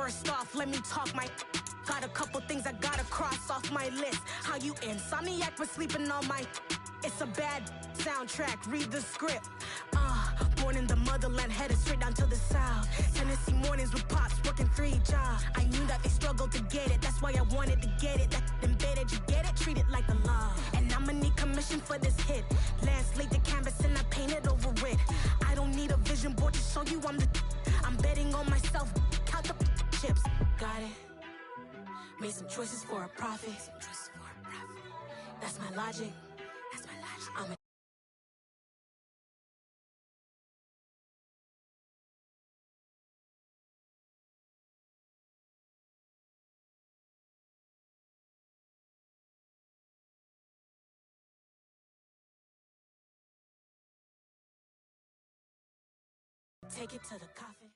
First off, let me talk my... Got a couple things I gotta cross off my list. How you insomniac for sleeping on my... It's a bad soundtrack, read the script. Born in the motherland, headed straight down to the south. Tennessee mornings with pops, working 3 jobs. I knew that they struggled to get it, that's why I wanted to get it. That embedded, you get it, treat it like a law. And I'ma need commission for this hit. Lance laid the canvas and I painted over it. I don't need a vision board to show you I'm betting on myself, count the chips. Got it. Made some choices for a profit. That's my logic. I'm a take it to the coffin.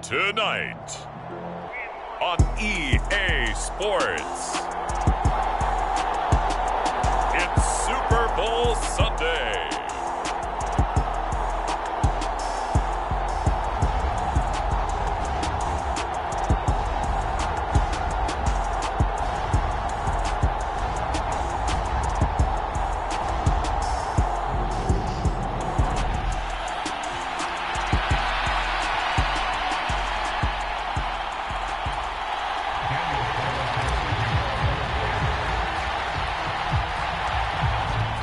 Tonight on EA Sports, it's Super Bowl Sunday.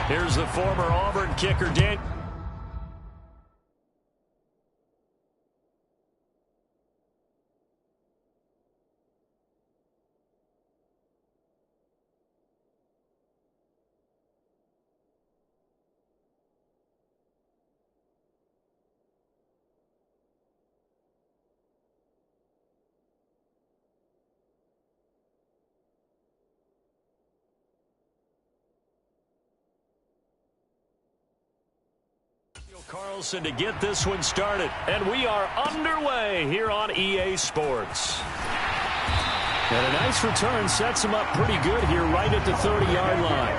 Here's the former Auburn kicker, Dan. Carlson to get this one started, and we are underway here on EA Sports. And a nice return sets him up pretty good here right at the 30-yard line.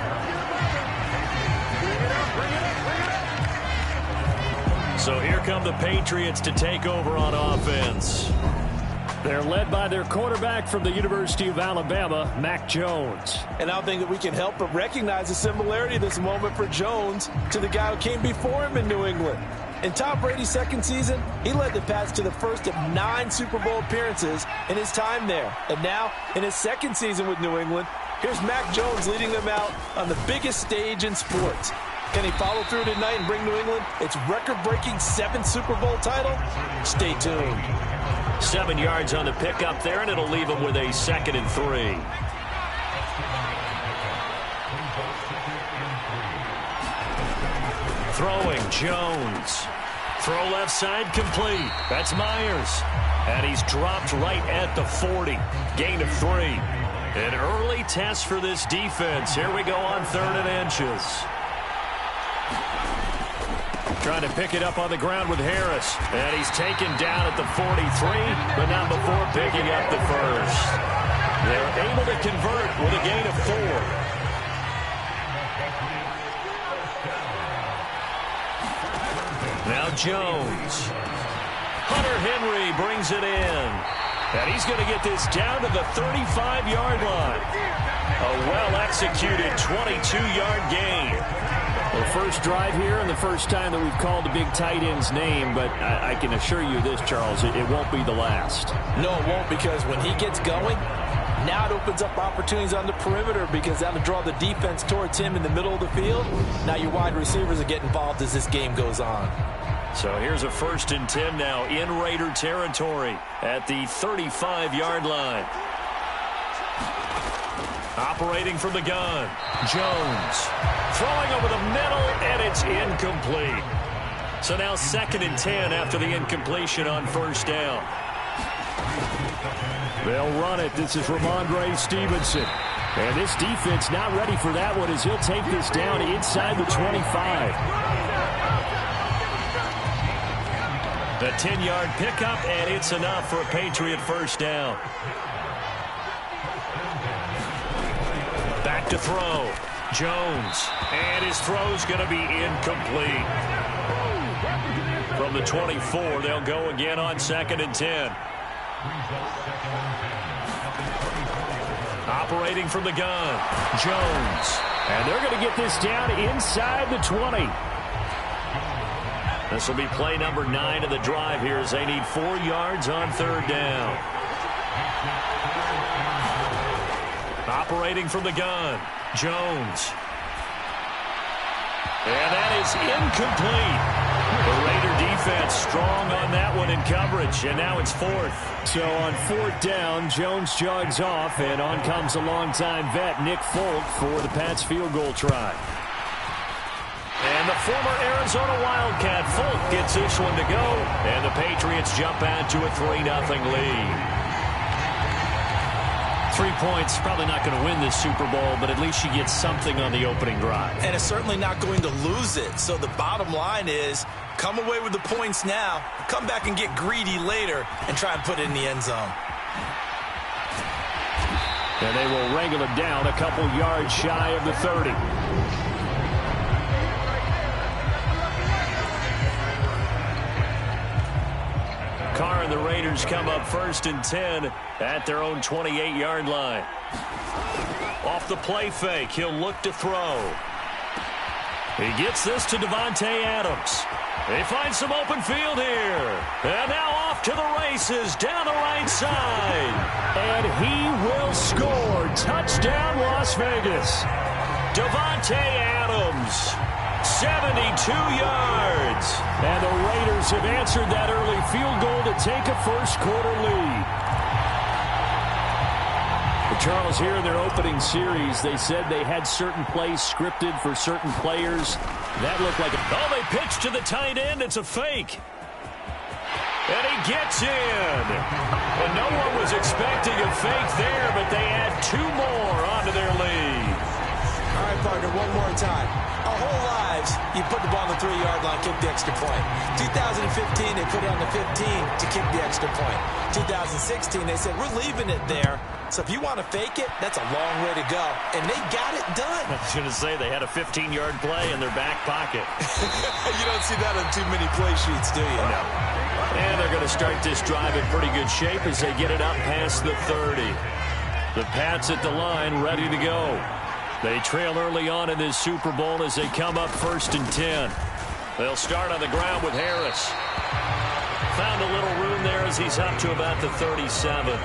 So here come the Patriots to take over on offense. They're led by their quarterback from the University of Alabama, Mac Jones. And I don't think that we can help but recognize the similarity of this moment for Jones to the guy who came before him in New England. In Tom Brady's second season, he led the Pats to the first of 9 Super Bowl appearances in his time there. And now, in his second season with New England, here's Mac Jones leading them out on the biggest stage in sports. Can he follow through tonight and bring New England its record-breaking 7th Super Bowl title? Stay tuned. 7 yards on the pickup there, and it'll leave him with a 2nd and 3. Throwing, Jones. Throw left side, complete. That's Myers. And he's dropped right at the 40. Gain of 3. An early test for this defense. Here we go on 3rd and inches. Trying to pick it up on the ground with Harris. And he's taken down at the 43, but not before picking up the first. They're able to convert with a gain of 4. Now Jones. Hunter Henry brings it in. And he's going to get this down to the 35-yard line. A well-executed 22-yard gain. The first drive here and the first time that we've called the big tight end's name, but I can assure you this, Charles, it won't be the last. No, it won't, because when he gets going, now it opens up opportunities on the perimeter because that'll draw the defense towards him in the middle of the field. Now your wide receivers will get involved as this game goes on. So here's a 1st and 10 now in Raider territory at the 35-yard line. Operating from the gun, Jones. Throwing over the middle, and it's incomplete. So now 2nd and 10 after the incompletion on 1st down. They'll run it. This is Ramondre Stevenson. And this defense not ready for that one as he'll take this down inside the 25. The 10-yard pickup, and it's enough for a Patriot 1st down. Back to throw. Jones. And his throw's going to be incomplete. From the 24. They'll go again on 2nd and 10. Operating from the gun, Jones. And they're going to get this down inside the 20. This will be play number 9 of the drive here as they need 4 yards on 3rd down. Operating from the gun, Jones. And that is incomplete. The Raider defense strong on that one in coverage, and now it's 4th. So on 4th down, Jones jogs off, and on comes a longtime vet, Nick Folk, for the Pats field goal try. And the former Arizona Wildcat, Folk, gets this one to go, and the Patriots jump out to a 3-0 lead. 3 points, probably not going to win this Super Bowl, but at least you get something on the opening drive. And it's certainly not going to lose it. So the bottom line is, come away with the points now, come back and get greedy later, and try and put it in the end zone. And they will wrangle it down a couple yards shy of the 30. Carr and the Raiders come up 1st and 10 at their own 28-yard line. Off the play fake, he'll look to throw. He gets this to Davante Adams. They find some open field here. And now off to the races down the right side. And he will score. Touchdown, Las Vegas. Davante Adams. 72 yards. And the Raiders have answered that early field goal to take a first-quarter lead. But Charles, here in their opening series, they said they had certain plays scripted for certain players. That looked like a... Oh, they pitch to the tight end. It's a fake. And he gets in. And no one was expecting a fake there, but they add 2 more onto their lead. All right, partner, one more time. Our whole lives, you put the ball on the 3-yard line, kick the extra point. 2015, they put it on the 15 to kick the extra point. 2016, they said, we're leaving it there. So if you want to fake it, that's a long way to go. And they got it done. I was going to say, they had a 15-yard play in their back pocket. You don't see that on too many play sheets, do you? No. And they're going to start this drive in pretty good shape as they get it up past the 30. The Pats at the line, ready to go. They trail early on in this Super Bowl as they come up 1st and 10. They'll start on the ground with Harris. Found a little room there as he's up to about the 37.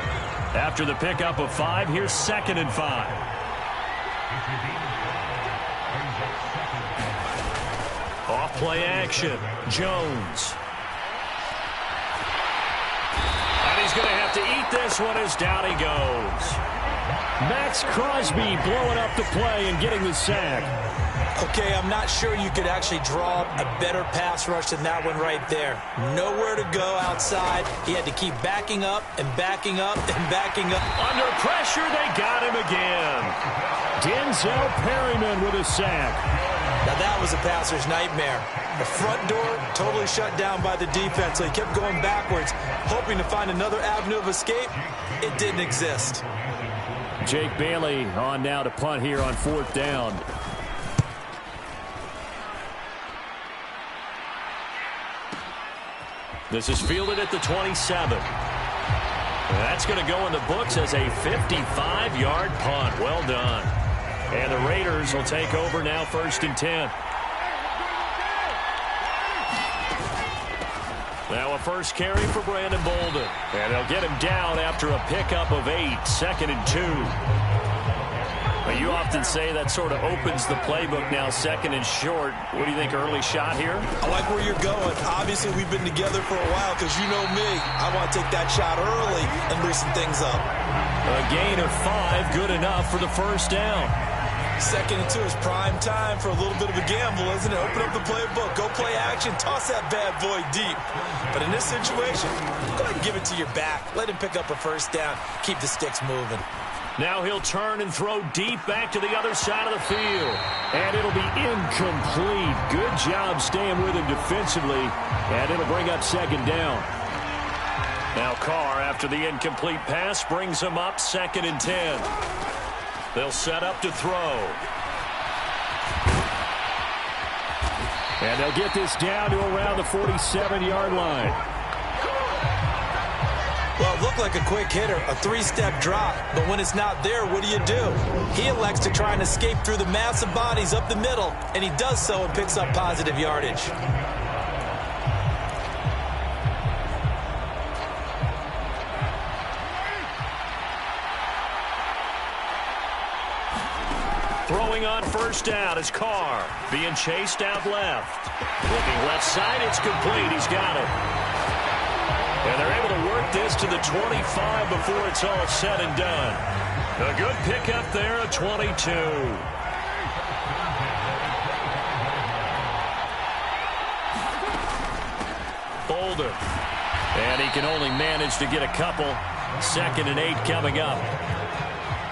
After the pickup of 5, here's 2nd and 5. Off play action. Jones. And he's going to have to eat this one as down he goes. Max Crosby blowing up the play and getting the sack. Okay, I'm not sure you could actually draw a better pass rush than that one right there. Nowhere to go outside. He had to keep backing up and backing up and backing up. Under pressure, they got him again. Denzel Perryman with a sack. Now that was a passer's nightmare. The front door totally shut down by the defense, so he kept going backwards, hoping to find another avenue of escape. It didn't exist. Jake Bailey on now to punt here on 4th down. This is fielded at the 27. That's going to go in the books as a 55-yard punt. Well done. And the Raiders will take over now 1st and 10. Now a first carry for Brandon Bolden. And they'll get him down after a pickup of 8, 2nd and 2. But you often say that sort of opens the playbook now, 2nd and short. What do you think, early shot here? I like where you're going. Obviously, we've been together for a while because you know me. I want to take that shot early and loosen things up. A gain of 5, good enough for the first down. 2nd and 2 is prime time for a little bit of a gamble, isn't it? Open up the playbook, go play action, toss that bad boy deep. But in this situation, go ahead and give it to your back. Let him pick up a first down. Keep the sticks moving. Now he'll turn and throw deep back to the other side of the field. And it'll be incomplete. Good job staying with him defensively. And it'll bring up 2nd down. Now Carr, after the incomplete pass, brings him up 2nd and 10. They'll set up to throw. And they'll get this down to around the 47-yard line. Well, it looked like a quick hitter, a three-step drop. But when it's not there, what do? He elects to try and escape through the massive bodies up the middle, and he does so and picks up positive yardage. Throwing on first down is Carr. Being chased out left. Looking left side, it's complete. He's got it. And they're able to work this to the 25 before it's all said and done. A good pickup there at 22. Boulder. And he can only manage to get a couple. 2nd and 8 coming up.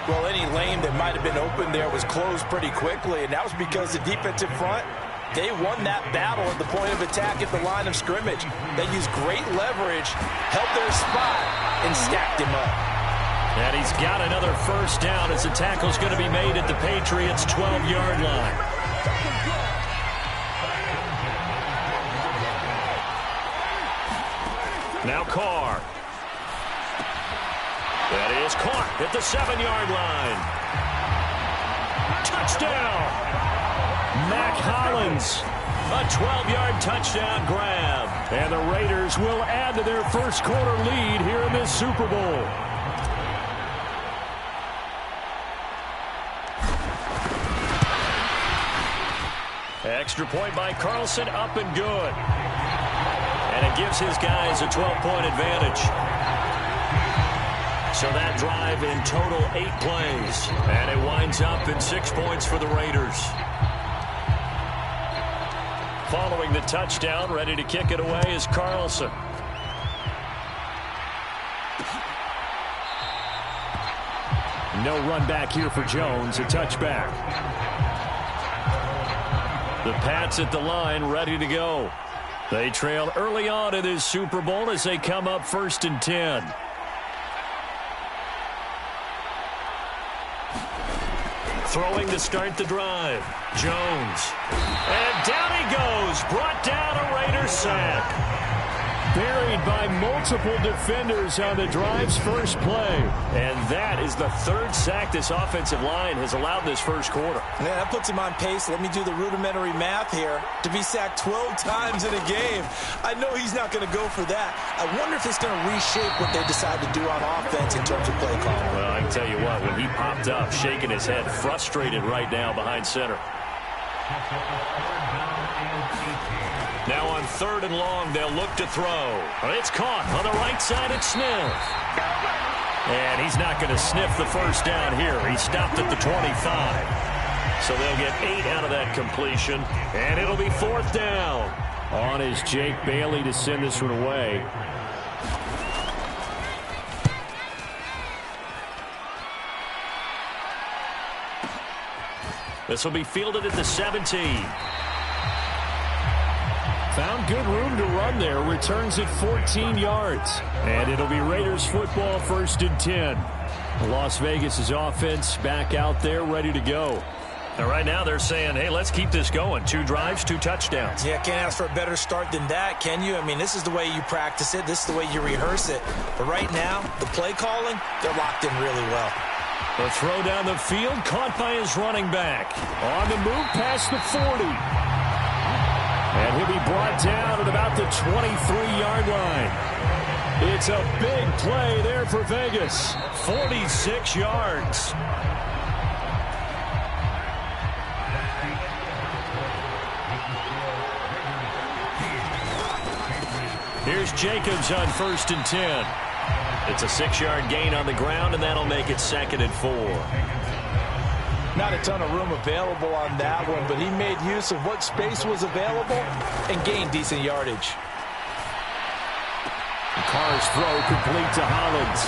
Well, any lane that might have been open there was closed pretty quickly, and that was because the defensive front, they won that battle at the point of attack at the line of scrimmage. They used great leverage, held their spot, and stacked him up. And he's got another first down as the tackle's going to be made at the Patriots' 12-yard line. Now Carr. That is caught at the 7-yard line. Touchdown! Mac Hollins. A 12-yard touchdown grab. And the Raiders will add to their first quarter lead here in this Super Bowl. Extra point by Carlson, up and good. And it gives his guys a 12-point advantage. So that drive in total 8 plays. And it winds up in 6 points for the Raiders. Following the touchdown, ready to kick it away is Carlson. No run back here for Jones, a touchback. The Pats at the line, ready to go. They trail early on in this Super Bowl as they come up 1st and 10. Throwing to start the drive. Jones. And down he goes. Brought down, a Raiders sack. Buried by multiple defenders on the drive's first play. And that is the 3rd sack this offensive line has allowed this first quarter. Yeah, that puts him on pace. Let me do the rudimentary math here. To be sacked 12 times in a game. I know he's not going to go for that. I wonder if it's going to reshape what they decide to do on offense in terms of play calling. Well, I can tell you what, when he popped up, shaking his head, frustrated right now behind center. Now on 3rd and long, they'll look to throw. It's caught on the right side at Smith. And he's not going to sniff the first down here. He stopped at the 25. So they'll get 8 out of that completion. And it'll be 4th down. On is Jake Bailey to send this one away. This will be fielded at the 17. Found good room to run there. Returns at 14 yards. And it'll be Raiders football 1st and 10. Las Vegas' offense back out there ready to go. And right now they're saying, hey, let's keep this going. 2 drives, 2 touchdowns. Yeah, can't ask for a better start than that, can you? I mean, this is the way you practice it. This is the way you rehearse it. But right now, the play calling, they're locked in really well. The throw down the field, caught by his running back. On the move past the 40. And he'll be brought down at about the 23-yard line. It's a big play there for Vegas. 46 yards. Here's Jacobs on 1st and 10. It's a 6-yard gain on the ground, and that'll make it 2nd and 4. Not a ton of room available on that one, but he made use of what space was available and gained decent yardage. Carr's throw complete to Hollins.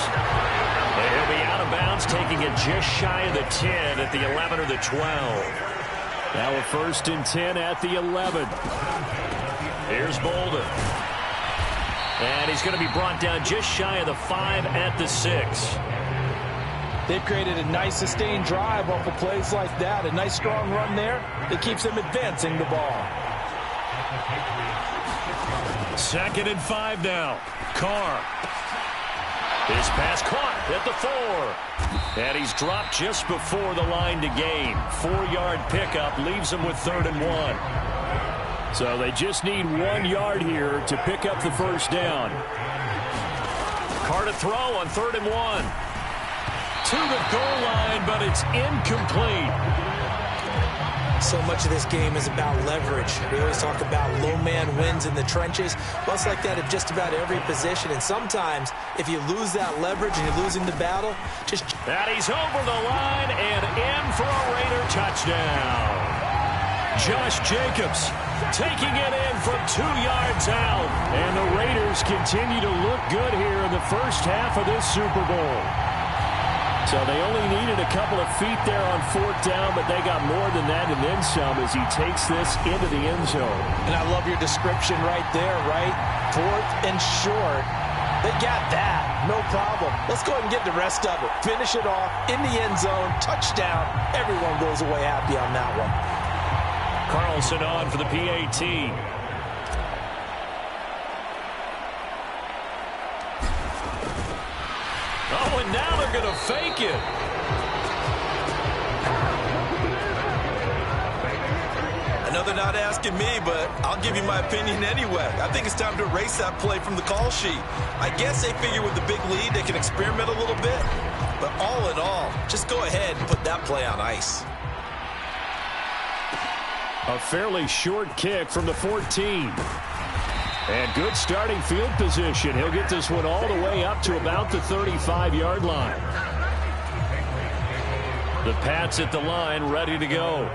And he'll be out of bounds, taking it just shy of the 10 at the 11 or the 12. Now a 1st and 10 at the 11. Here's Boulder. And he's going to be brought down just shy of the 5 at the 6. They've created a nice sustained drive off of plays like that. A nice strong run there that keeps them advancing the ball. Second and 5 now. Carr. His pass caught at the 4. And he's dropped just before the line to gain. 4-yard pickup leaves him with 3rd and 1. So they just need 1 yard here to pick up the first down. Carr to throw on 3rd and 1. To the goal line, but it's incomplete. So much of this game is about leverage. We always talk about low man wins in the trenches. Well, it's like that at just about every position. And sometimes, if you lose that leverage and you're losing the battle, just... That he's over the line and in for a Raider touchdown. Josh Jacobs taking it in from 2 yards out. And the Raiders continue to look good here in the first half of this Super Bowl. So they only needed a couple of feet there on 4th down, but they got more than that and then some as he takes this into the end zone. And I love your description right there, right? 4th and short. They got that. No problem. Let's go ahead and get the rest of it. Finish it off in the end zone. Touchdown. Everyone goes away happy on that one. Carlson on for the PAT. Oh, and now they're going to fake it. I know they're not asking me, but I'll give you my opinion anyway. I think it's time to erase that play from the call sheet. I guess they figure with the big lead they can experiment a little bit. But all in all, just go ahead and put that play on ice. A fairly short kick from the 14. And good starting field position. He'll get this one all the way up to about the 35-yard line. The Pats at the line, ready to go.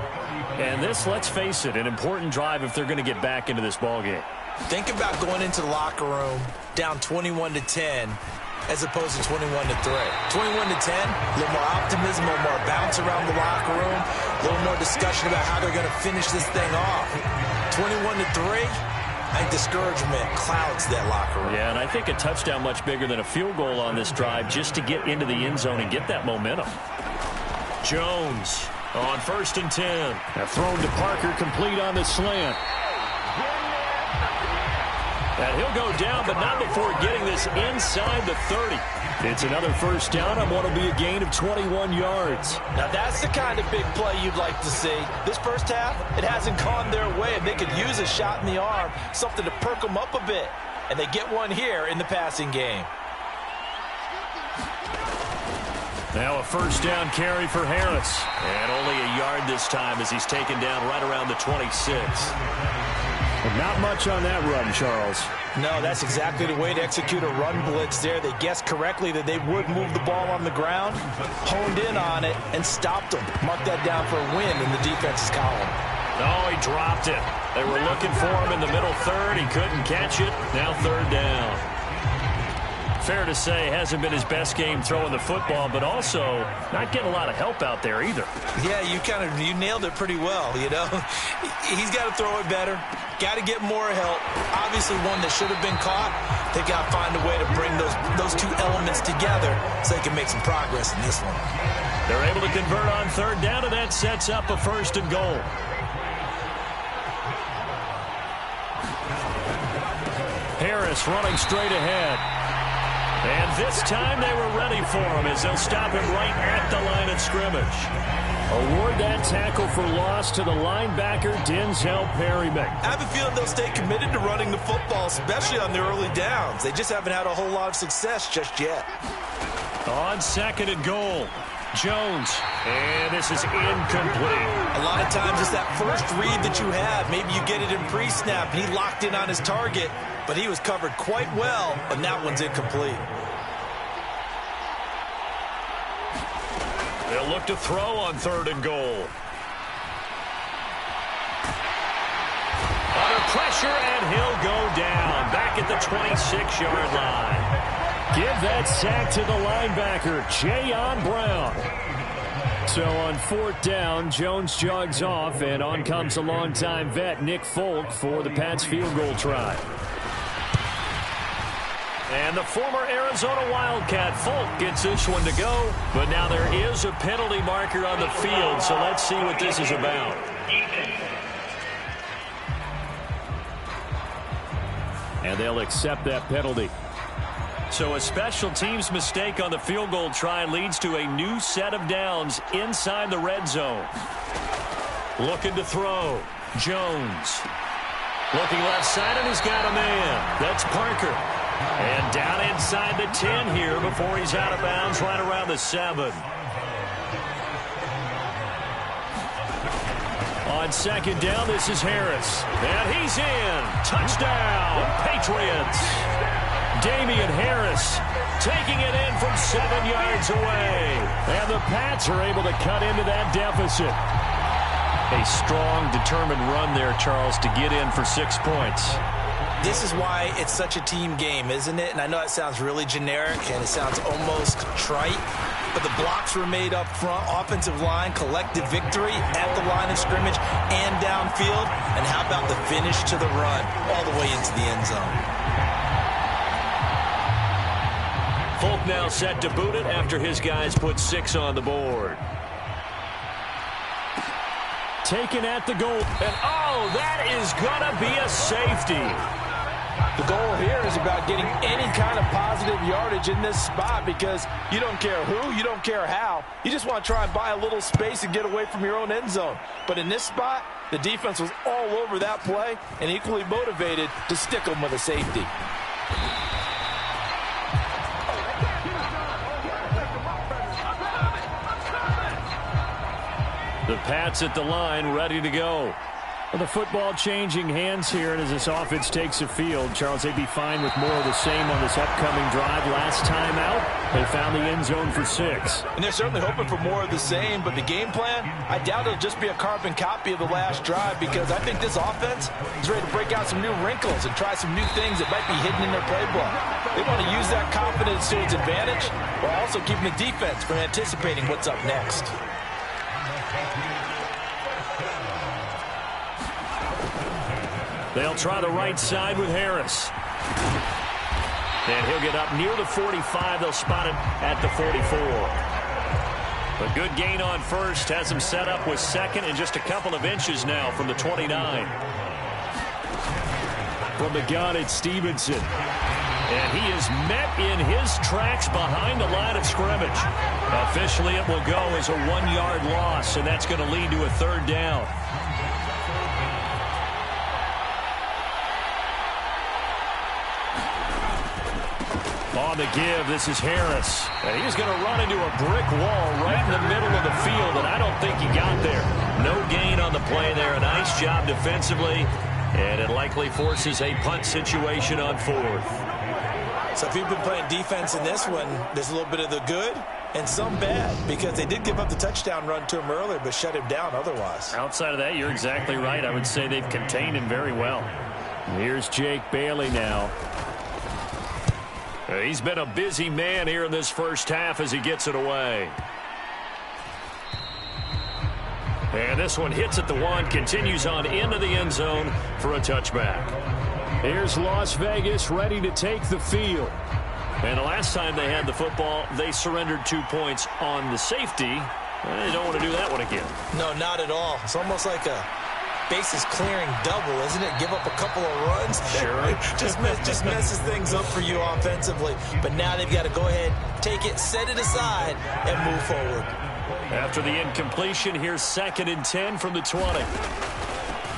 And this, let's face it, an important drive if they're going to get back into this ballgame. Think about going into the locker room down 21-10 as opposed to 21-3. 21-10, a little more optimism, a little more bounce around the locker room, a little more discussion about how they're going to finish this thing off. 21-3. I think discouragement clouds that locker room. Yeah, and I think a touchdown much bigger than a field goal on this drive just to get into the end zone and get that momentum. Jones on 1st and 10. Now thrown to Parker, complete on the slant. And he'll go down, but not before getting this inside the 30. It's another first down on what will be a gain of 21 yards. Now that's the kind of big play you'd like to see. This first half, it hasn't gone their way, and they could use a shot in the arm, something to perk them up a bit. And they get one here in the passing game. Now a first down carry for Harris. And only a yard this time as he's taken down right around the 26. Not much on that run, Charles. No, that's exactly the way to execute a run blitz there. They guessed correctly that they would move the ball on the ground, honed in on it, and stopped them. Mark that down for a win in the defense's column. Oh, he dropped it. They were looking for him in the middle third. He couldn't catch it. Now 3rd down. Fair to say, hasn't been his best game throwing the football, but also not getting a lot of help out there either. Yeah, you nailed it pretty well, you know. He's got to throw it better. Got to get more help. Obviously one that should have been caught. They got to find a way to bring those two elements together so they can make some progress in this one. They're able to convert on 3rd down, and that sets up a 1st and goal. Harris running straight ahead. And this time they were ready for him as they'll stop him right at the line of scrimmage. Award that tackle for loss to the linebacker, Denzel Perryman. I have a feeling they'll stay committed to running the football, especially on their early downs. They just haven't had a whole lot of success just yet. On 2nd and goal, Jones. And this is incomplete. A lot of times it's that first read that you have. Maybe you get it in pre-snap, and he locked in on his target, but he was covered quite well, and that one's incomplete. They'll look to throw on 3rd and goal. Under pressure, and he'll go down. Back at the 26-yard line. Give that sack to the linebacker, Jayon Brown. So on 4th down, Jones jogs off, and on comes a longtime vet, Nick Folk, for the Pats field goal try. And the former Arizona Wildcat, Folk, gets this one to go. But now there is a penalty marker on the field, so let's see what this is about. and they'll accept that penalty. So a special teams mistake on the field goal try leads to a new set of downs inside the red zone. Looking to throw. Jones. Looking left side, and he's got a man. That's Parker. And down inside the 10 here before he's out of bounds right around the 7. On second down, this is Harris. And he's in. Touchdown, Patriots. Damian Harris taking it in from 7 yards away. And the Pats are able to cut into that deficit. A strong, determined run there, Charles, to get in for 6 points. This is why it's such a team game, isn't it? And I know it sounds really generic and it sounds almost trite, but the blocks were made up front, offensive line, collective victory at the line of scrimmage and downfield. And how about the finish to the run all the way into the end zone? Folk now set to boot it after his guys put 6 on the board. Taken at the goal. And, oh, that is going to be a safety. The goal here is about getting any kind of positive yardage in this spot because you don't care who, you don't care how. You just want to try and buy a little space and get away from your own end zone. But in this spot, the defense was all over that play and equally motivated to stick them with a safety. The Pats at the line, ready to go. Well, the football changing hands here, and as this offense takes the field, Charles, they'd be fine with more of the same on this upcoming drive. Last time out, they found the end zone for 6. And they're certainly hoping for more of the same, but the game plan, I doubt it'll just be a carbon copy of the last drive because I think this offense is ready to break out some new wrinkles and try some new things that might be hidden in their playbook. They want to use that confidence to its advantage while also keeping the defense from anticipating what's up next. They'll try the right side with Harris. And he'll get up near the 45. They'll spot it at the 44. A good gain on first. Has him set up with second and just a couple of inches now from the 29. From the gun, it's Stevenson. And he is met in his tracks behind the line of scrimmage. Officially, it will go as a 1-yard loss, and that's going to lead to a 3rd down. On the give, this is Harris. And he's going to run into a brick wall right in the middle of the field, and I don't think he got there. No gain on the play there. A nice job defensively, and it likely forces a punt situation on 4th. So if you've been playing defense in this one, there's a little bit of the good and some bad because they did give up the touchdown run to him earlier but shut him down otherwise. Outside of that, you're exactly right. I would say they've contained him very well. Here's Jake Bailey now. He's been a busy man here in this first half as he gets it away. And this one hits at the 1, continues on into the end zone for a touchback. Here's Las Vegas ready to take the field. And the last time they had the football, they surrendered 2 points on the safety. They don't want to do that one again. No, not at all. It's almost like a bases clearing double, isn't it? Give up a couple of runs. Sure. just messes things up for you offensively. But now they've got to go ahead, take it, set it aside, and move forward. After the incompletion, here's 2nd and 10 from the 20.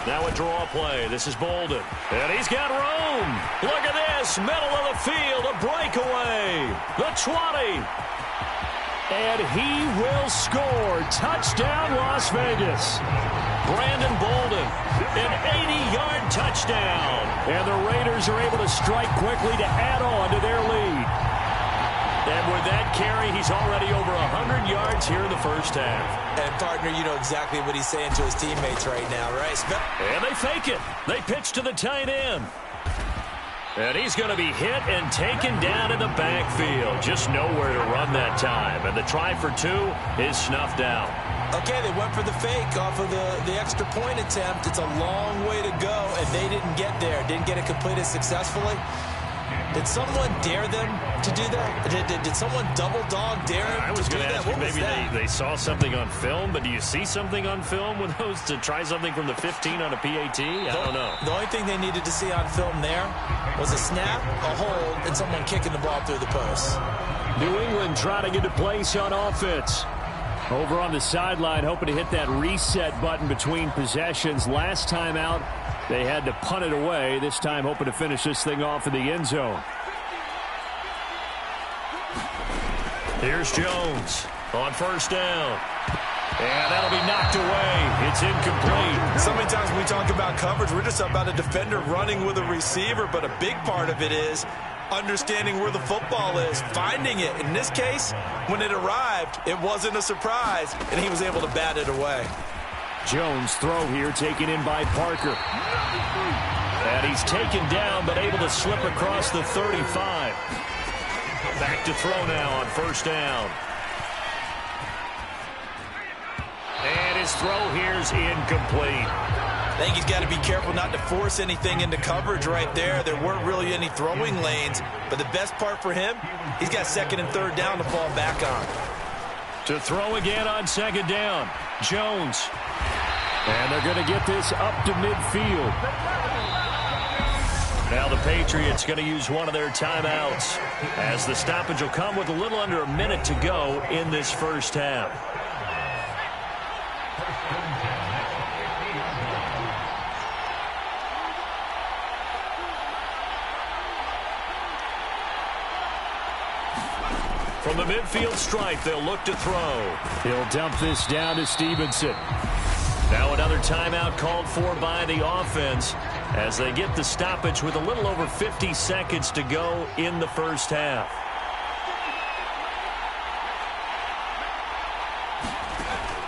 Now a draw play. This is Bolden. And he's got room. Look at this. Middle of the field. A breakaway. The 20. And he will score. Touchdown, Las Vegas. Brandon Bolden, an 80-yard touchdown. And the Raiders are able to strike quickly to add on to their lead. And with that carry, he's already over 100 yards here in the first half. And, partner, you know exactly what he's saying to his teammates right now, right? And they fake it. They pitch to the tight end. And he's going to be hit and taken down in the backfield. Just nowhere to run that time. And the try for 2 is snuffed out. Okay, they went for the fake off of the extra point attempt. It's a long way to go, and they didn't get there. Didn't get it completed successfully. Did someone dare them to do that? Did someone double dog dare him I was to do going to that? ask you, What was maybe that? they saw something on film, but do you see something on film with those to try something from the 15 on a PAT? I don't know. The only thing they needed to see on film there was a snap, a hold, and someone kicking the ball through the post. New England trying to get a place on offense. Over on the sideline, hoping to hit that reset button between possessions. Last time out, they had to punt it away. This time, hoping to finish this thing off in the end zone. Here's Jones on first down. And that'll be knocked away. It's incomplete. So many times when we talk about coverage, we're just about a defender running with a receiver, but a big part of it is understanding where the football is, finding it. In this case, when it arrived, it wasn't a surprise, and he was able to bat it away. Jones throw here taken in by Parker. And he's taken down, but able to slip across the 35. Back to throw now on first down. And his throw here's incomplete. I think he's got to be careful not to force anything into coverage right there. There weren't really any throwing lanes, but the best part for him, he's got second and third down to fall back on. To throw again on second down, Jones. And they're going to get this up to midfield. Now the Patriots going to use one of their timeouts as the stoppage will come with a little under a minute to go in this first half. From the midfield stripe, they'll look to throw. He'll dump this down to Stevenson. Now another timeout called for by the offense as they get the stoppage with a little over 50 seconds to go in the first half.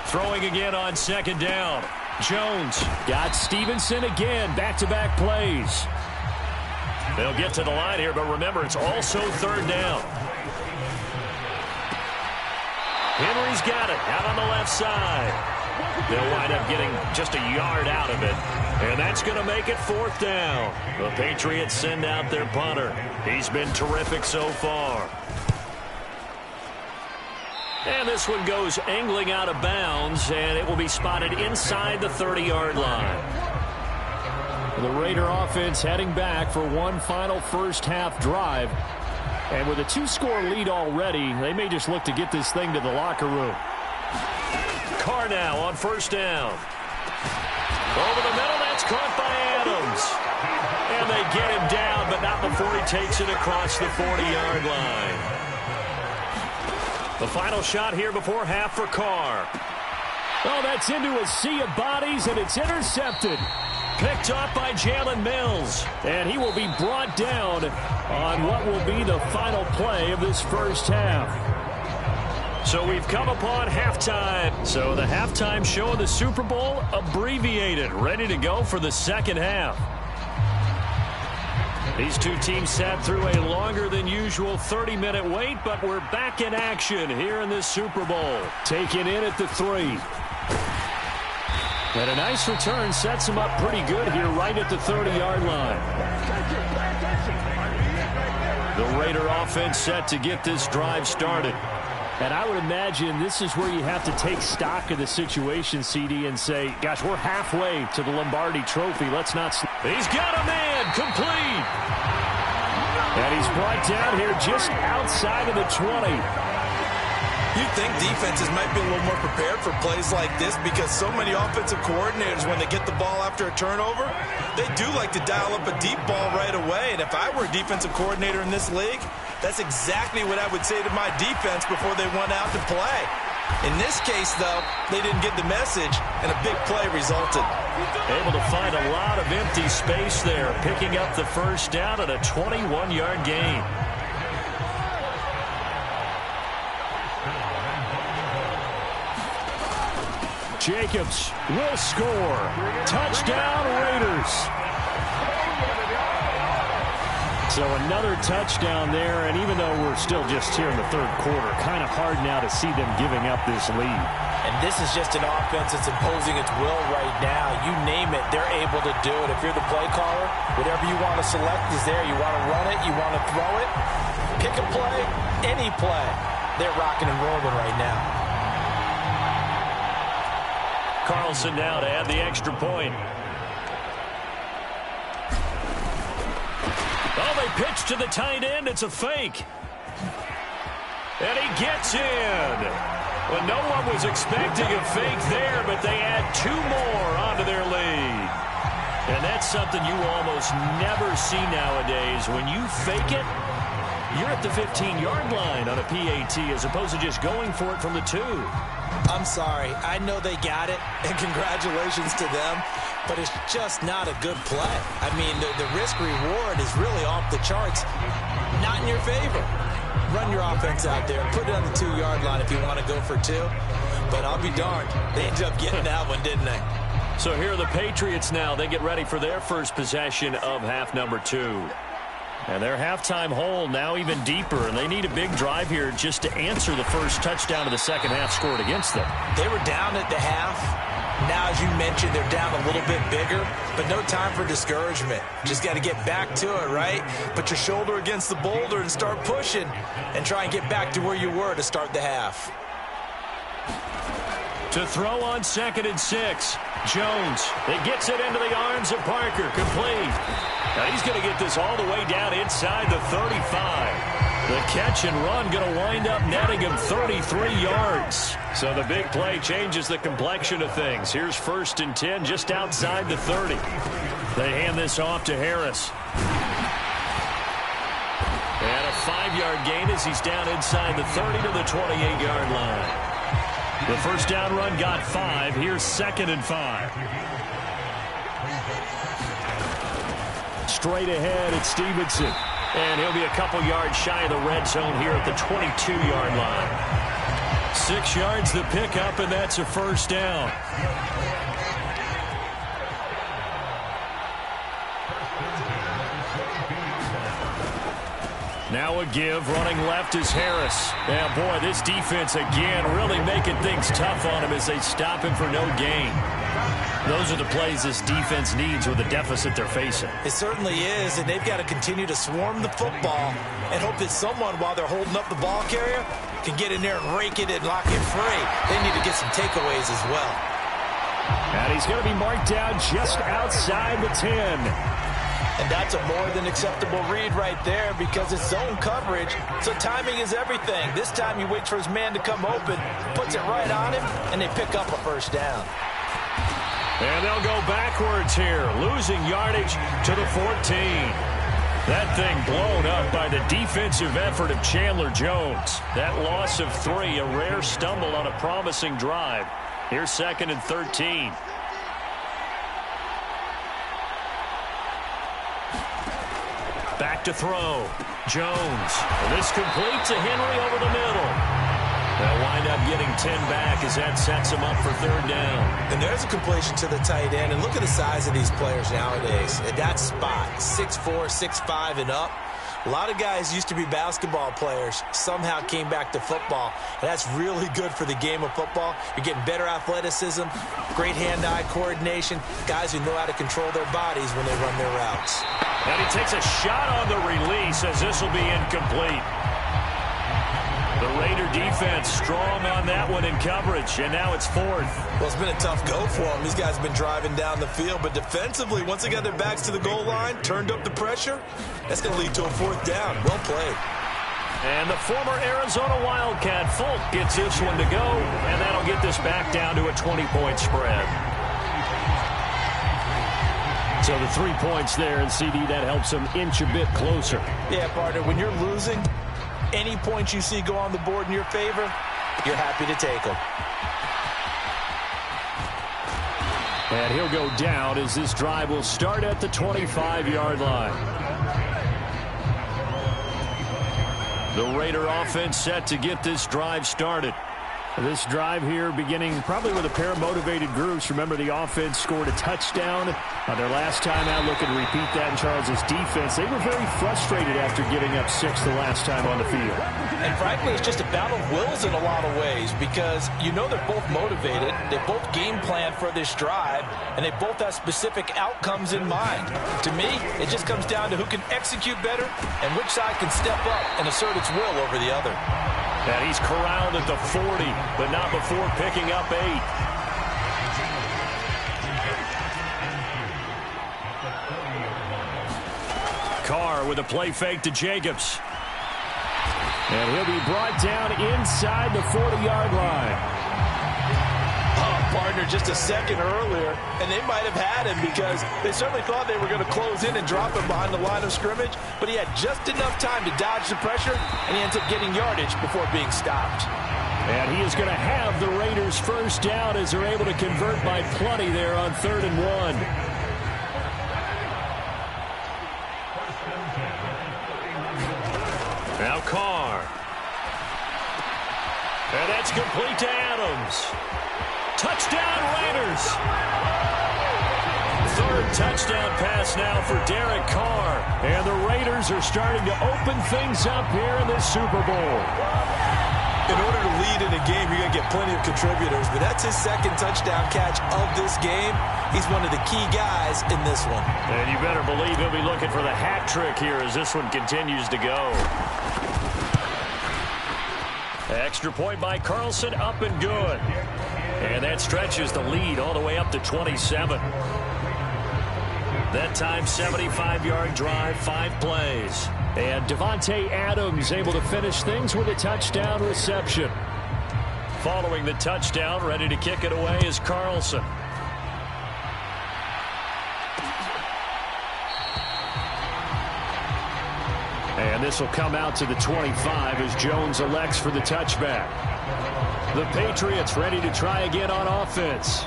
Throwing again on second down. Jones. Got Stevenson again. Back-to-back plays. They'll get to the line here, but remember, it's also third down. Henry's got it out on the left side. They'll wind up getting just a yard out of it. And that's going to make it fourth down. The Patriots send out their punter. He's been terrific so far. And this one goes angling out of bounds, and it will be spotted inside the 30-yard line. The Raider offense heading back for one final first-half drive. And with a two-score lead already, they may just look to get this thing to the locker room. Carr now on first down. Over the middle, that's caught by Adams. And they get him down, but not before he takes it across the 40-yard line. The final shot here before half for Carr. Oh, that's into a sea of bodies, and it's intercepted. Picked up by Jalen Mills. And he will be brought down on what will be the final play of this first half. So we've come upon halftime. So the halftime show of the Super Bowl abbreviated, ready to go for the second half. These two teams sat through a longer than usual 30-minute wait, but we're back in action here in this Super Bowl. Taken in at the 3. And a nice return sets him up pretty good here right at the 30-yard line. The Raider offense set to get this drive started. And I would imagine this is where you have to take stock of the situation, CD, and say, gosh, we're halfway to the Lombardi Trophy. Let's not... He's got a man, complete. And he's brought down here just outside of the 20. You'd think defenses might be a little more prepared for plays like this because so many offensive coordinators, when they get the ball after a turnover, they do like to dial up a deep ball right away. And if I were a defensive coordinator in this league, that's exactly what I would say to my defense before they went out to play. In this case, though, they didn't get the message, and a big play resulted. Able to find a lot of empty space there, picking up the first down at a 21-yard gain. Jacobs will score. Touchdown, Raiders. So another touchdown there, and even though we're still just here in the third quarter, kind of hard now to see them giving up this lead. And this is just an offense that's imposing its will right now. You name it, they're able to do it. If you're the play caller, whatever you want to select is there. You want to run it, you want to throw it, pick a play, any play. They're rocking and rolling right now. Carlson now to add the extra point. Oh, they pitch to the tight end. It's a fake. And he gets in. Well, no one was expecting a fake there, but they add 2 more onto their lead. And that's something you almost never see nowadays. When you fake it, you're at the 15-yard line on a PAT as opposed to just going for it from the 2. I'm sorry. I know they got it, and congratulations to them, but it's just not a good play. I mean, the risk-reward is really off the charts. Not in your favor. Run your offense out there. Put it on the 2-yard line if you want to go for 2. But I'll be darned. They ended up getting that one, didn't they? So here are the Patriots now. They get ready for their first possession of half number 2. And their halftime hole now even deeper, and they need a big drive here just to answer the first touchdown of the second half scored against them. They were down at the half. Now, as you mentioned, they're down a little bit bigger, but no time for discouragement. Just got to get back to it, right? Put your shoulder against the boulder and start pushing and try and get back to where you were to start the half. To throw on 2nd and 6. Jones. It gets it into the arms of Parker. Complete. Now he's going to get this all the way down inside the 35. The catch and run going to wind up netting him 33 yards. So the big play changes the complexion of things. Here's 1st and 10 just outside the 30. They hand this off to Harris. And a 5-yard gain as he's down inside the 30 to the 28-yard line. The first down run got 5. Here's 2nd and 5. Straight ahead, it's Stevenson. And he'll be a couple yards shy of the red zone here at the 22-yard line. 6 yards the pickup, and that's a first down. Now a give, running left is Harris. Yeah, boy, this defense again really making things tough on him as they stop him for no gain. Those are the plays this defense needs with the deficit they're facing. It certainly is, and they've got to continue to swarm the football and hope that someone, while they're holding up the ball carrier, can get in there and rake it and lock it free. They need to get some takeaways as well. And he's going to be marked down just outside the 10. And that's a more than acceptable read right there because it's zone coverage, so timing is everything. This time he waits for his man to come open, puts it right on him, and they pick up a first down. And they'll go backwards here, losing yardage to the 14. That thing blown up by the defensive effort of Chandler Jones. That loss of 3, a rare stumble on a promising drive. Here's 2nd and 13. Back to throw. Jones. And this completes to Henry over the middle. They'll wind up getting 10 back as that sets him up for 3rd down. And there's a completion to the tight end. And look at the size of these players nowadays. At that spot, 6'4", 6'5", and up. A lot of guys used to be basketball players, somehow came back to football. And that's really good for the game of football. You're getting better athleticism, great hand-eye coordination, guys who know how to control their bodies when they run their routes. And he takes a shot on the release as this will be incomplete. The Raider defense strong on that one in coverage, and now it's 4th. Well, it's been a tough go for them. These guys have been driving down the field, but defensively, once they got their backs to the goal line, turned up the pressure, that's going to lead to a 4th down. Well played. And the former Arizona Wildcat, Folk, gets this one to go, and that'll get this back down to a 20-point spread. So the 3 points there, and CD, that helps them inch a bit closer. Yeah, partner, when you're losing, any points you see go on the board in your favor, you're happy to take them. And he'll go down as this drive will start at the 25-yard line. The Raider offense set to get this drive started. This drive here beginning probably with a pair of motivated groups. Remember, the offense scored a touchdown on their last time out. Looking to repeat that in Charles' defense. They were very frustrated after giving up 6 the last time on the field. And frankly, it's just a battle of wills in a lot of ways because you know they're both motivated. They both game plan for this drive, and they both have specific outcomes in mind. To me, it just comes down to who can execute better and which side can step up and assert its will over the other. And he's corralled at the 40, but not before picking up 8. Carr with a play fake to Jacobs. And he'll be brought down inside the 40-yard line. Partner just a second earlier, and they might have had him because they certainly thought they were going to close in and drop him behind the line of scrimmage, but he had just enough time to dodge the pressure, and he ends up getting yardage before being stopped. And he is going to have the Raiders first down as they're able to convert by plenty there on 3rd and 1. Now Carr. And that's complete to Adams. Touchdown, Raiders. 3rd touchdown pass now for Derek Carr. And the Raiders are starting to open things up here in this Super Bowl. In order to lead in a game, you're going to get plenty of contributors, but that's his 2nd touchdown catch of this game. He's one of the key guys in this one. And you better believe he'll be looking for the hat trick here as this one continues to go. Extra point by Carlson, up and good. And that stretches the lead all the way up to 27. That time, 75-yard drive, 5 plays. And Devontae Adams able to finish things with a touchdown reception. Following the touchdown, ready to kick it away is Carlson. And this will come out to the 25 as Jones elects for the touchback. The Patriots ready to try again on offense.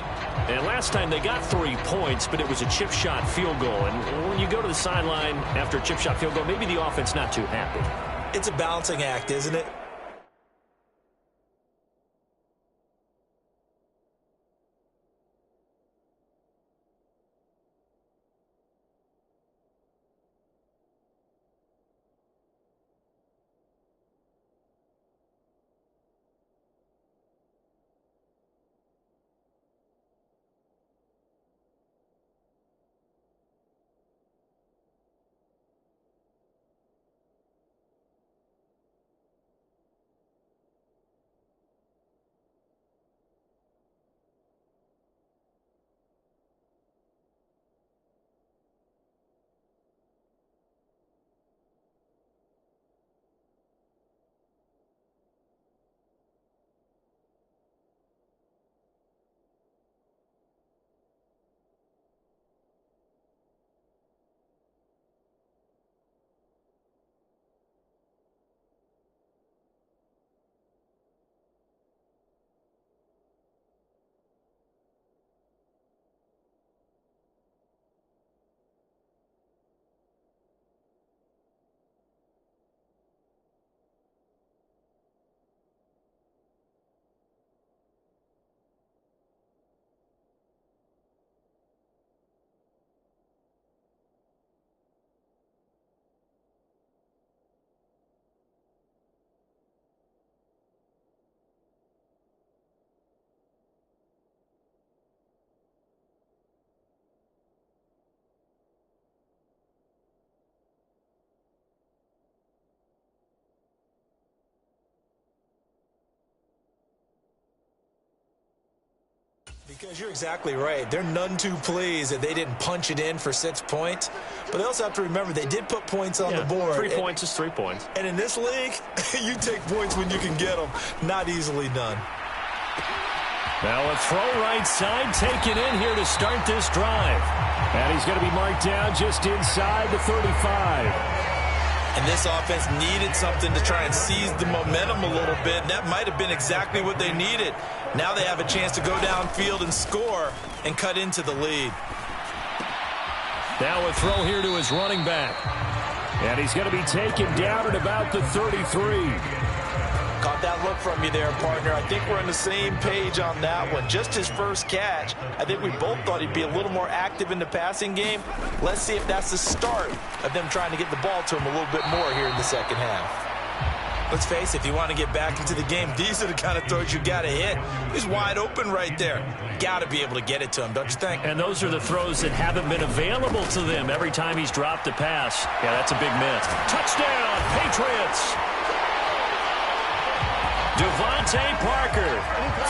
And last time they got 3 points, but it was a chip shot field goal. And when you go to the sideline after a chip shot field goal, maybe the offense not too happy. It's a balancing act, isn't it? Because you're exactly right. They're none too pleased that they didn't punch it in for 6 points. But they also have to remember they did put points on the board. 3 points is 3 points. And in this league, you take points when you can get them. Not easily done. Now a throw right side taken in here to start this drive. And he's going to be marked down just inside the 35. And this offense needed something to try and seize the momentum a little bit. And that might have been exactly what they needed. Now they have a chance to go downfield and score and cut into the lead. Now a throw here to his running back. And he's going to be taken down at about the 33. Caught that look from you there, partner. I think we're on the same page on that one. Just his first catch. I think we both thought he'd be a little more active in the passing game. Let's see if that's the start of them trying to get the ball to him a little bit more here in the second half. Let's face it, if you want to get back into the game, these are the kind of throws you got to hit. He's wide open right there. Got to be able to get it to him, don't you think? And those are the throws that haven't been available to them every time he's dropped a pass. Yeah, that's a big miss. Touchdown, Patriots! Devontae Parker,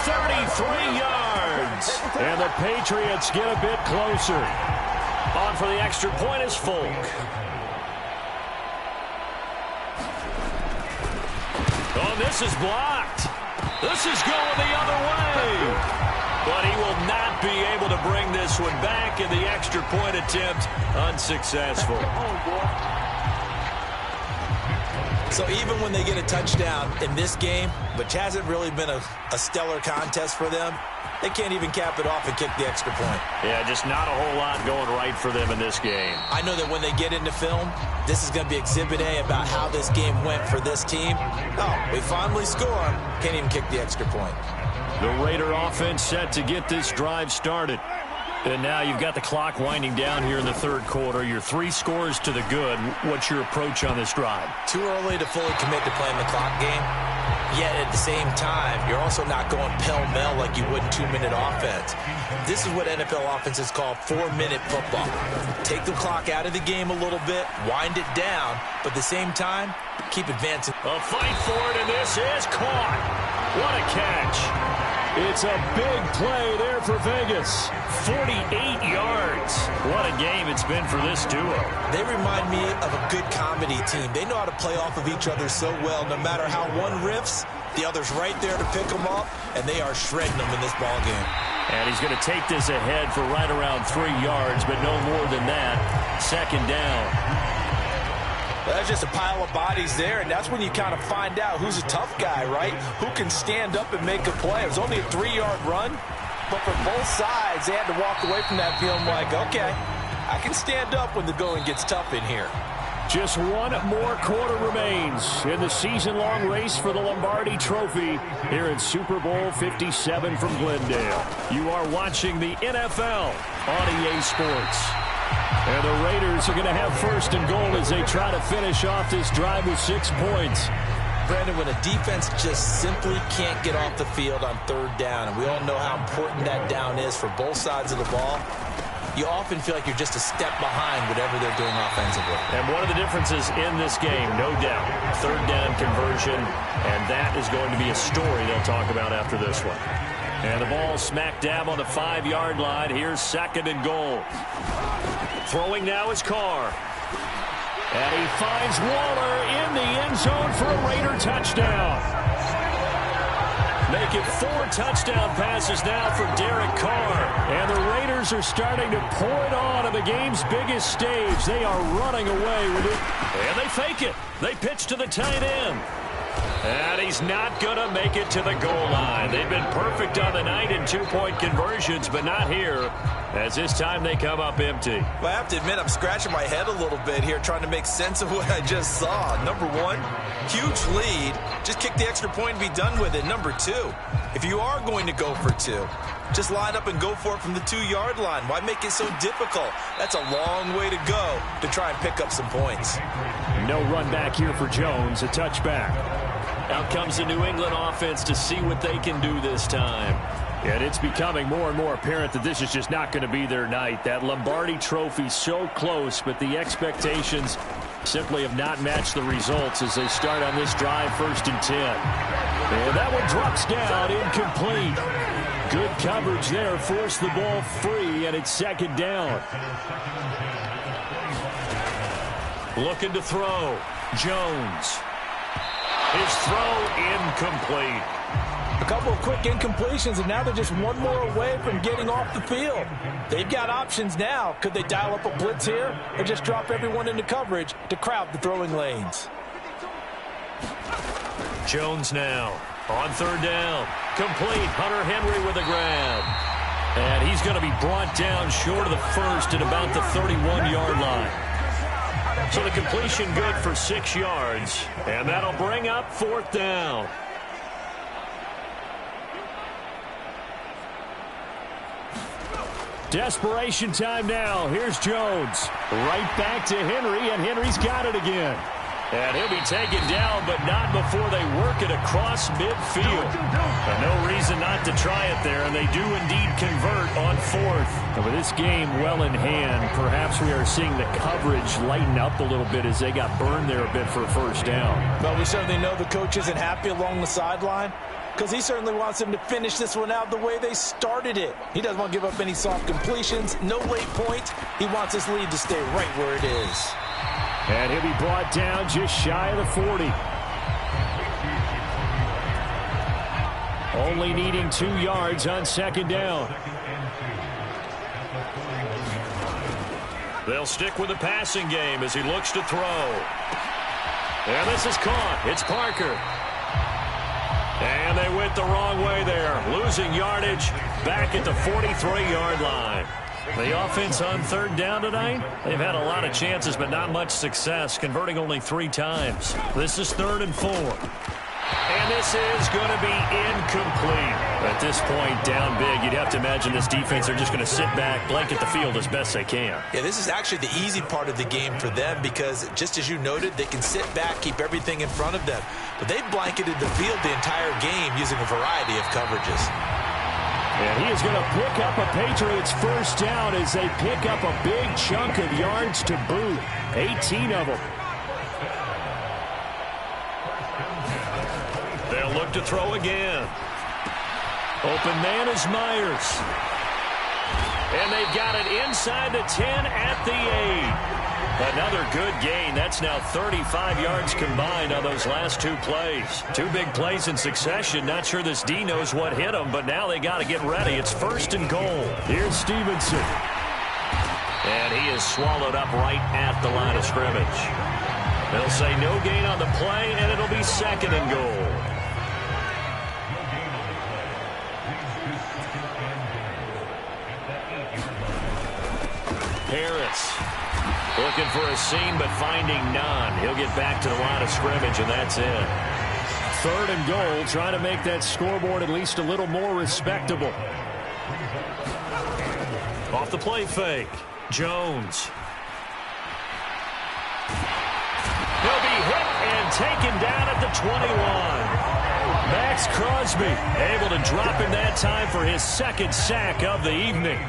33 yards. And the Patriots get a bit closer. On for the extra point is Folk. Oh, this is blocked. This is going the other way. But he will not be able to bring this one back, and the extra point attempt unsuccessful. So even when they get a touchdown in this game, which hasn't really been a stellar contest for them, they can't even cap it off and kick the extra point. Yeah, just not a whole lot going right for them in this game. I know that when they get into film, this is going to be Exhibit A about how this game went for this team. Oh, we finally score. Can't even kick the extra point. The Raider offense set to get this drive started. And now you've got the clock winding down here in the third quarter. Your 3 scores to the good. What's your approach on this drive? Too early to fully commit to playing the clock game. Yet at the same time, you're also not going pell-mell like you would in 2-minute offense. This is what NFL offenses call 4-minute football. Take the clock out of the game a little bit, wind it down, but at the same time, keep advancing. A fight for it, and this is caught. What a catch. It's a big play there for Vegas. 48 yards. What a game it's been for this duo. They remind me of a good comedy team. They know how to play off of each other so well. No matter how one riffs, the other's right there to pick them up, and they are shredding them in this ball game. And he's going to take this ahead for right around 3 yards, but no more than that. Second down. That's just a pile of bodies there, and that's when you kind of find out who's a tough guy, right? Who can stand up and make a play. It was only a 3-yard run, but for both sides, they had to walk away from that feeling like, okay, I can stand up when the going gets tough in here. Just one more quarter remains in the season-long race for the Lombardi Trophy here in Super Bowl 57 from Glendale. You are watching the NFL on EA Sports. And the Raiders are going to have first and goal as they try to finish off this drive with 6 points. Brandon, when a defense just simply can't get off the field on third down, and we all know how important that down is for both sides of the ball, you often feel like you're just a step behind whatever they're doing offensively. And one of the differences in this game, no doubt, third down conversion, and that is going to be a story they'll talk about after this one. And the ball smack dab on the 5-yard line. Here's second and goal. Throwing now is Carr. And he finds Waller in the end zone for a Raider touchdown. Make it 4 touchdown passes now for Derek Carr. And the Raiders are starting to pour it on the game's biggest stage. They are running away with it. And they fake it. They pitch to the tight end. And he's not going to make it to the goal line. They've been perfect on the night in 2-point conversions, but not here, as this time they come up empty. Well, I have to admit, I'm scratching my head a little bit here trying to make sense of what I just saw. Number one, huge lead. Just kick the extra point and be done with it. Number two, if you are going to go for 2, just line up and go for it from the 2-yard line. Why make it so difficult? That's a long way to go to try and pick up some points. No run back here for Jones, a touchback. Out comes the New England offense to see what they can do this time. And it's becoming more and more apparent that this is just not going to be their night. That Lombardi Trophy so close, but the expectations simply have not matched the results as they start on this drive, 1st and 10. And that one drops down, incomplete. Good coverage there, forced the ball free, and it's second down. Looking to throw, Jones. His throw incomplete. A couple of quick incompletions, and now they're just one more away from getting off the field. They've got options now. Could they dial up a blitz here or just drop everyone into coverage to crowd the throwing lanes? Jones now on 3rd down. Complete. Hunter Henry with a grab. And he's going to be brought down short of the first at about the 31-yard line. So the completion good for 6 yards, and that'll bring up 4th down. Desperation time now. Here's Jones. Right back to Henry, and Henry's got it again. And he'll be taken down, but not before they work it across midfield. And no reason not to try it there, and they do indeed convert on fourth. And with this game well in hand, perhaps we are seeing the coverage lighten up a little bit as they got burned there a bit for a first down. Well, we certainly know the coach isn't happy along the sideline because he certainly wants them to finish this one out the way they started it. He doesn't want to give up any soft completions, no late points. He wants his lead to stay right where it is. And he'll be brought down just shy of the 40. Only needing 2 yards on second down. They'll stick with the passing game as he looks to throw. And this is caught. It's Parker. And they went the wrong way there. Losing yardage back at the 43-yard line. The offense on third down tonight, they've had a lot of chances, but not much success, converting only 3 times. This is 3rd and 4. And this is going to be incomplete. At this point, down big, you'd have to imagine this defense are just going to sit back, blanket the field as best they can. Yeah, this is actually the easy part of the game for them because, just as you noted, they can sit back, keep everything in front of them. But they've blanketed the field the entire game using a variety of coverages. And he is going to pick up a Patriots first down as they pick up a big chunk of yards to boot. 18 of them. They'll look to throw again. Open man is Myers. And they've got it inside the 10 at the 8. Another good gain. That's now 35 yards combined on those last 2 plays. 2 big plays in succession. Not sure this D knows what hit them, but now they got to get ready. It's 1st and goal. Here's Stevenson. And he is swallowed up right at the line of scrimmage. They'll say no gain on the play, and it'll be 2nd and goal. Harris looking for a seam, but finding none. He'll get back to the line of scrimmage, and that's it. 3rd and goal, trying to make that scoreboard at least a little more respectable. Off the play fake, Jones. He'll be hit and taken down at the 21. Max Crosby able to drop him that time for his 2nd sack of the evening.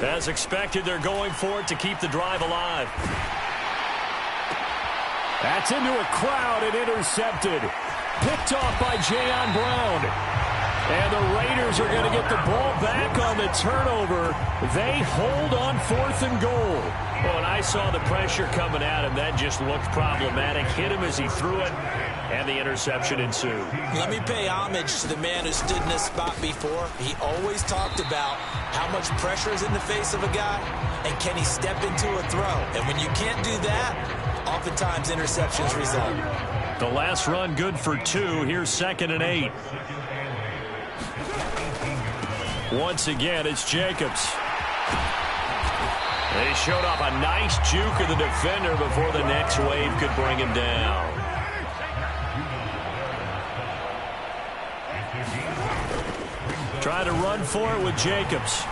As expected, they're going for it to keep the drive alive. That's into a crowd and intercepted. Picked off by Jayon Brown. And the Raiders are going to get the ball back on the turnover. They hold on 4th and goal. Well, when I saw the pressure coming at him, that just looked problematic. Hit him as he threw it, and the interception ensued. Let me pay homage to the man who stood in this spot before. He always talked about how much pressure is in the face of a guy, and can he step into a throw. And when you can't do that, oftentimes interceptions result. The last run good for 2. Here's 2nd and 8. Once again, it's Jacobs. They showed off a nice juke of the defender before the next wave could bring him down. Try to run for it with Jacobs.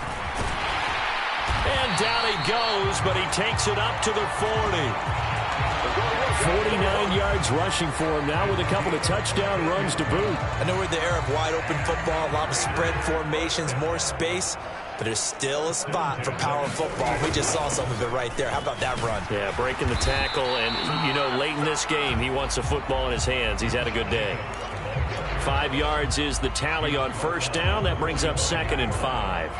And down he goes, but he takes it up to the 40. 49 yards rushing for him now with a couple of touchdown runs to boot. I know we're in the era of wide-open football, a lot of spread formations, more space, but there's still a spot for power football. We just saw some of it right there. How about that run? Yeah, breaking the tackle, and, you know, late in this game, he wants the football in his hands. He's had a good day. 5 yards is the tally on first down. That brings up 2nd and 5.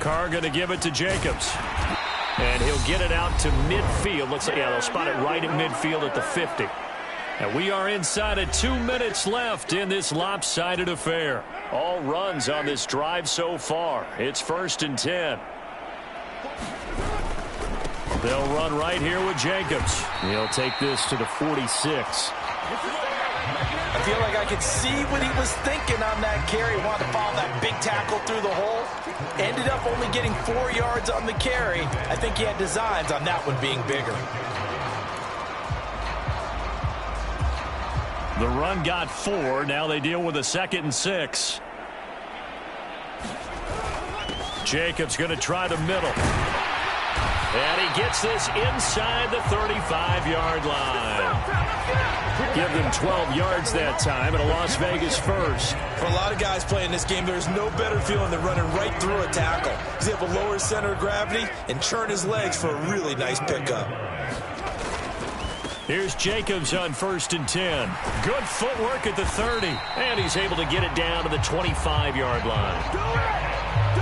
Carr going to give it to Jacobs. And he'll get it out to midfield. Looks like, yeah, they'll spot it right at midfield at the 50. And we are inside of 2 minutes left in this lopsided affair. All runs on this drive so far. It's 1st and 10. They'll run right here with Jacobs. He'll take this to the 46. I feel like I could see what he was thinking on that carry. Wanted to follow that big tackle through the hole. Ended up only getting 4 yards on the carry. I think he had designs on that one being bigger. The run got 4. Now they deal with a 2nd and 6. Jacobs going to try the middle. And he gets this inside the 35-yard line. Give them 12 yards that time and a Las Vegas first. For a lot of guys playing this game, there's no better feeling than running right through a tackle. He's able to lower his center of gravity and churn his legs for a really nice pickup. Here's Jacobs on 1st and 10. Good footwork at the 30. And he's able to get it down to the 25-yard line.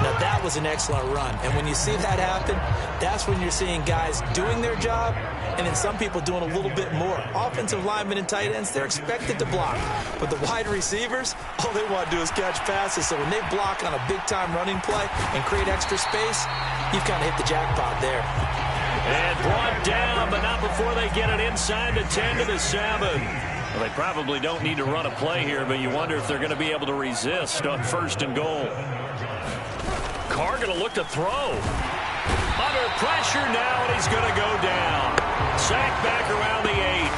Now, that was an excellent run. And when you see that happen, that's when you're seeing guys doing their job and then some people doing a little bit more. Offensive linemen and tight ends, they're expected to block. But the wide receivers, all they want to do is catch passes. So when they block on a big-time running play and create extra space, you've kind of hit the jackpot there. And brought down, but not before they get it inside the 10 to the 7. Well, they probably don't need to run a play here, but you wonder if they're going to be able to resist on 1st and goal. Carr going to look to throw. Under pressure now, and he's going to go down. Sacked back around the 8.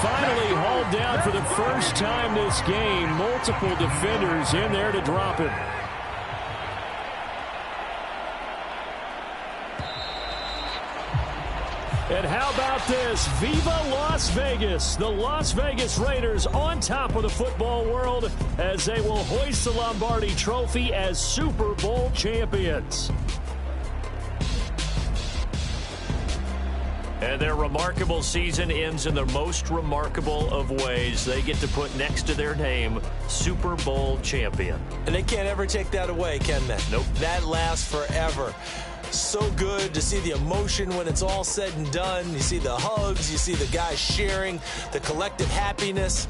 Finally hauled down for the first time this game. Multiple defenders in there to drop him. And how about this? Viva Las Vegas! The Las Vegas Raiders on top of the football world as they will hoist the Lombardi Trophy as Super Bowl champions. And their remarkable season ends in the most remarkable of ways. They get to put next to their name, Super Bowl champion. And they can't ever take that away, can they? Nope. That lasts forever. So good to see the emotion when it's all said and done. You see the hugs, you see the guys sharing, the collective happiness.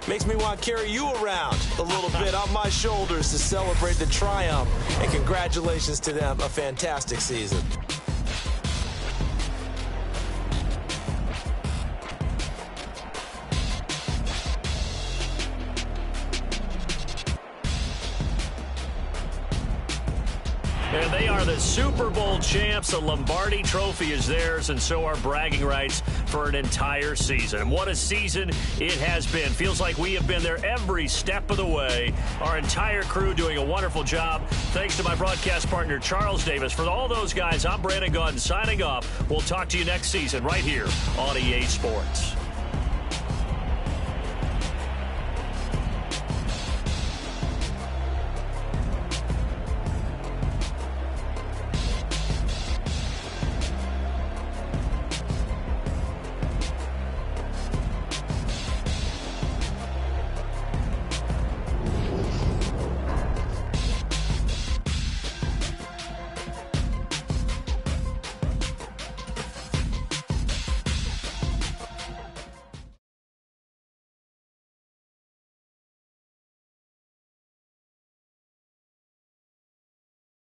Makes me want to carry you around a little bit on my shoulders to celebrate the triumph. And congratulations to them, a fantastic season. And they are the Super Bowl champs. The Lombardi Trophy is theirs, and so are bragging rights for an entire season. And what a season it has been. Feels like we have been there every step of the way. Our entire crew doing a wonderful job. Thanks to my broadcast partner, Charles Davis. For all those guys, I'm Brandon Gaudin signing off. We'll talk to you next season right here on EA Sports.